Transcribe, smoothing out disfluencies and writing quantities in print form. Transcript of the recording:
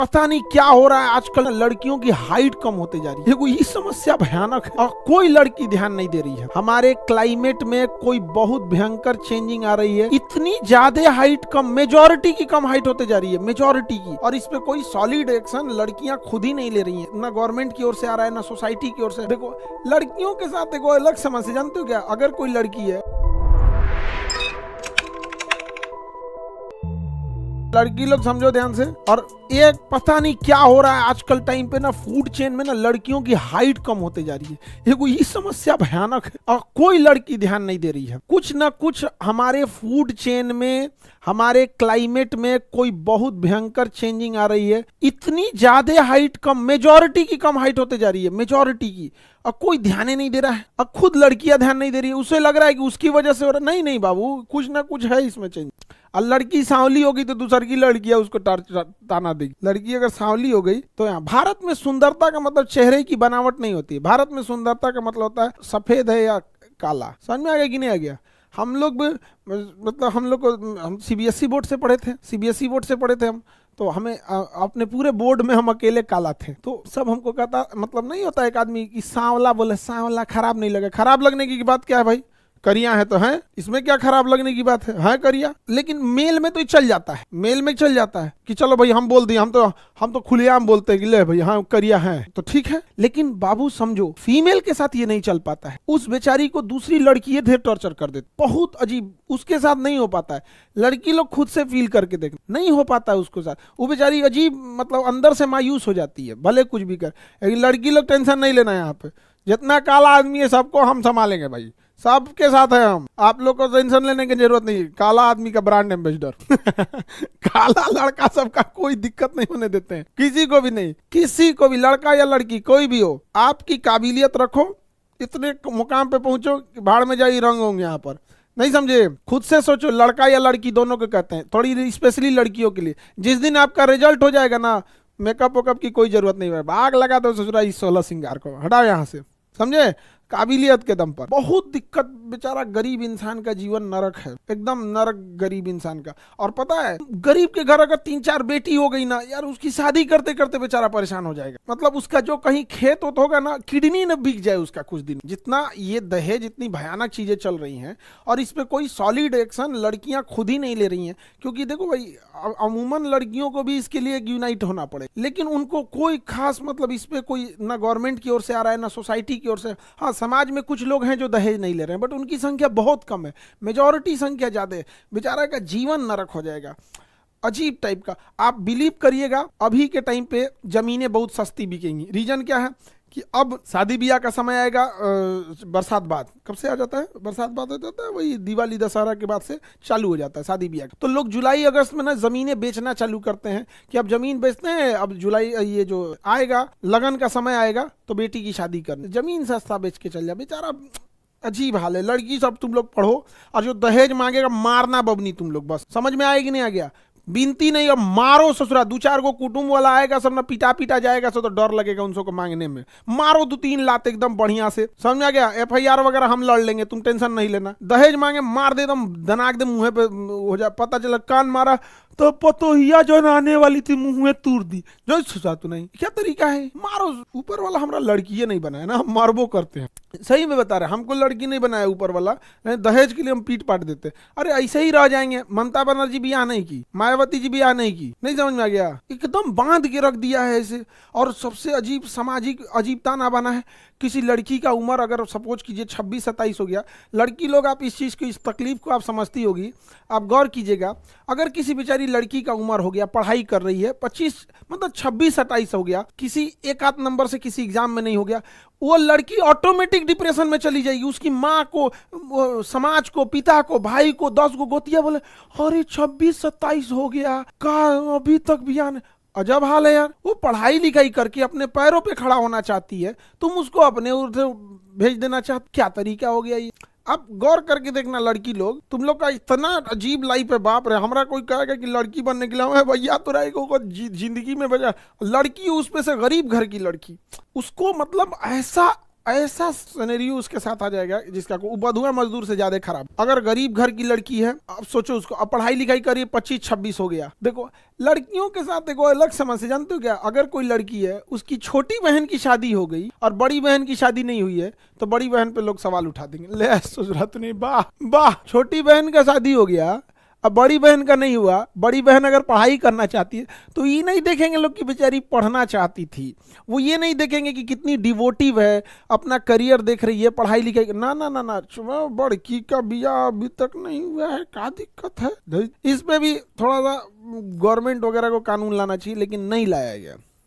पता नहीं क्या हो रहा है आजकल, लड़कियों की हाइट कम होते जा रही है। देखो ये समस्या भयानक है और कोई लड़की ध्यान नहीं दे रही है। हमारे क्लाइमेट में कोई बहुत भयंकर चेंजिंग आ रही है। इतनी ज्यादा हाइट कम, मेजॉरिटी की कम हाइट होते जा रही है, मेजॉरिटी की। और इस पे कोई सॉलिड एक्शन लड़कियां खुद ही नहीं ले रही है, ना गवर्नमेंट की ओर से आ रहा है ना सोसाइटी की ओर से। देखो लड़कियों के साथ देखो अलग समस्या, जानते हो क्या? अगर कोई लड़की है, लड़की लोग समझो ध्यान से, और एक पता नहीं क्या हो रहा है आजकल टाइम पे ना, फूड चेन में ना लड़कियों की हाइट कम होते जा रही है। देखो ये समस्या भयानक है और कोई लड़की ध्यान नहीं दे रही है। कुछ ना कुछ हमारे फूड चेन में, हमारे क्लाइमेट में कोई बहुत भयंकर चेंजिंग आ रही है। इतनी ज्यादा हाइट कम, मेजॉरिटी की कम हाइट होते जा रही है, मेजॉरिटी की। और कोई ध्यान ही नहीं दे रहा है। अब खुद लड़कियां ध्यान नहीं दे रही है, उसे लग रहा है कि उसकी वजह से हो रहा है। नहीं नहीं बाबू, कुछ ना कुछ है इसमें चेंज। और लड़की सांवली होगी तो दूसर की लड़कियां उसको ताना देगी। लड़की अगर सांवली हो गई तो यहाँ भारत में सुंदरता का मतलब चेहरे की बनावट नहीं होती है। भारत में सुंदरता का मतलब होता है सफेद है या काला। समझ में आ गया कि नहीं आ गया? हम लोग मतलब हम सीबीएसई बोर्ड से पढ़े थे, सीबीएसई बोर्ड से पढ़े थे हम, तो हमें अपने पूरे बोर्ड में हम अकेले काला थे। तो सब हमको कहता, मतलब नहीं होता एक आदमी की सांवला बोले, सांवला खराब नहीं लगे। खराब लगने की बात क्या है भाई? करिया है तो है, इसमें क्या खराब लगने की बात है करिया। लेकिन मेल में तो ये चल जाता है, मेल में चल जाता है कि चलो भाई हम बोल दिए, हम तो खुलेआम बोलते हैं कि ले भाई हाँ करिया है तो ठीक है। लेकिन बाबू समझो फीमेल के साथ ये नहीं चल पाता है। उस बेचारी को दूसरी लड़की ये ढेर टॉर्चर कर देती, बहुत अजीब। उसके साथ नहीं हो पाता है। लड़की लोग खुद से फील करके देख, नहीं हो पाता है उसके साथ। वो बेचारी अजीब, मतलब अंदर से मायूस हो जाती है, भले कुछ भी कर। लड़की लोग टेंशन नहीं लेना, यहाँ पे जितना काला आदमी है सबको हम संभालेंगे भाई, सबके साथ है हम। आप लोग को टेंशन लेने की जरूरत नहीं। काला आदमी का ब्रांड एम्बेसडर काला लड़का सबका, कोई दिक्कत नहीं होने देते हैं किसी को भी, नहीं किसी को भी, लड़का या लड़की कोई भी हो। आपकी काबिलियत रखो, इतने मुकाम पे पहुंचो कि भाड़ में जाई रंग होंगे यहाँ पर। नहीं समझे? खुद से सोचो, लड़का या लड़की दोनों को कहते हैं, थोड़ी स्पेशली लड़कियों के लिए। जिस दिन आपका रिजल्ट हो जाएगा ना, मेकअप वेकअप की कोई जरूरत नहीं है। आग लगा दो ससुरा इस 16 सिंगार को, हटाओ यहाँ से। समझे? काबिलियत के दम पर। बहुत दिक्कत, बेचारा गरीब इंसान का जीवन नरक है, एकदम नरक गरीब इंसान का। और पता है गरीब के घर अगर 3-4 बेटी हो गई ना यार, उसकी शादी करते करते बेचारा परेशान हो जाएगा। मतलब उसका जो कहीं खेत होगा ना, किडनी न बिक जाए उसका कुछ दिन। जितना ये दहेज, इतनी भयानक चीजें चल रही हैं और इस पे कोई सॉलिड एक्शन लड़कियां खुद ही नहीं ले रही हैं। क्योंकि देखो भाई, अमूमन लड़कियों को भी इसके लिए यूनाइट होना पड़े, लेकिन उनको कोई खास, मतलब इस पे कोई ना गवर्नमेंट की ओर से आ रहा है ना सोसाइटी की ओर से। हाँ, समाज में कुछ लोग हैं जो दहेज नहीं ले रहे हैं, बट उनकी संख्या बहुत कम है, मेजॉरिटी संख्या ज्यादा है। बेचारा का जीवन नरक हो जाएगा, अजीब टाइप का। आप बिलीव करिएगा, अभी के टाइम पे जमीनें बहुत सस्ती बिकेंगी। रीजन क्या है कि अब शादी ब्याह का समय आएगा, बरसात बाद। कब से आ जाता है? बरसात बाद हो जाता है, वही दिवाली दशहरा के बाद से चालू हो जाता है शादी ब्याह। तो लोग जुलाई अगस्त में ना जमीनें बेचना चालू करते हैं कि अब जमीन बेचते हैं। अब जुलाई, ये जो आएगा लगन का समय आएगा तो बेटी की शादी करने जमीन सस्ता बेच के चल जाए। बेचारा अजीब हाल है। लड़की सब तुम लोग पढ़ो, और जो दहेज मांगेगा मारना बबनी तुम लोग, बस समझ में आएगी नहीं आ गया? बिनती नहीं, अब मारो ससुरा। 2-4 को कुटुंब वाला आएगा, सब ना पिटा जाएगा, सो तो डर लगेगा उनको को मांगने में। मारो 2-3 लात एकदम बढ़िया से, समझ आ गया? एफआईआर वगैरह हम लड़ लेंगे, तुम टेंशन नहीं लेना। दहेज मांगे मार दे, एकदम दनाक दे, मुंह पे हो जाए। पता चला कान मारा तो पतोहिया जो आने वाली थी मुंह में तूर दी। जो सोचा तो नहीं, क्या तरीका है? मारो। ऊपर वाला हमारा लड़की नहीं बनाया ना, हम मारबो करते हैं। सही में बता रहे, हमको लड़की नहीं बनाया ऊपर वाला, दहेज के लिए हम पीट पाट देते। अरे ऐसे ही रह जाएंगे। ममता बनर्जी ब्याह नहीं की, मायावती जी ब्याह नहीं की, नहीं समझ में आ गया? एकदम बांध के रख दिया है ऐसे। और सबसे अजीब, सामाजिक अजीबता ना बना है। किसी लड़की का उम्र अगर सपोज कीजिए 26-27 हो गया, लड़की लोग, आप इस चीज को, इस तकलीफ को आप समझती होगी। आप गौर कीजिएगा, अगर किसी बेचारी लड़की का उम्र हो गया, पढ़ाई कर रही है, 25 मतलब 26-27 हो गया, किसी एक आध नंबर से किसी एग्जाम में नहीं हो गया, वो लड़की ऑटोमेटिक डिप्रेशन में चली जाएगी। उसकी माँ को, समाज को, पिता को, भाई को 10 गो गोतिया बोले, अरे 26-27 हो गया का अभी तक बियाह। अजब हाल है यार। वो पढ़ाई लिखाई करके अपने पैरों पे खड़ा होना चाहती है, तुम उसको अपने उधर भेज देना चाहते। क्या तरीका हो गया ये? अब गौर करके देखना, लड़की लोग, तुम लोग का इतना अजीब लाइफ है। बाप रे, हमारा कोई कहेगा कि लड़की बनने के लिए भैया तो रहेगा जिंदगी में बजा। लड़की उस पे से गरीब घर की लड़की, उसको मतलब ऐसा ऐसा सिनेरियो उसके साथ आ जाएगा जिसका को बधुआ मजदूर से ज्यादा खराब। अगर गरीब घर की लड़की है, अब सोचो उसको, अब पढ़ाई लिखाई करिए, 25-26 हो गया। देखो लड़कियों के साथ देखो अलग समस्या, जानते हो क्या, अगर कोई लड़की है उसकी छोटी बहन की शादी हो गई और बड़ी बहन की शादी नहीं हुई है तो बड़ी बहन पे लोग सवाल उठा देंगे, ले सोच रहा तू नहीं, वाह वाह, छोटी बहन का शादी हो गया अब बड़ी बहन का नहीं हुआ। बड़ी बहन अगर पढ़ाई करना चाहती है तो ये नहीं देखेंगे लोग कि बेचारी पढ़ना चाहती थी, वो ये नहीं देखेंगे कि कितनी डिवोटिव है, अपना करियर देख रही है, पढ़ाई लिखाई, ना ना ना ना, बड़की का बियाह अभी तक नहीं हुआ है, क्या दिक्कत है। इस पे भी थोड़ा सा गवर्नमेंट वगैरह को कानून लाना चाहिए, लेकिन नहीं लाया गया।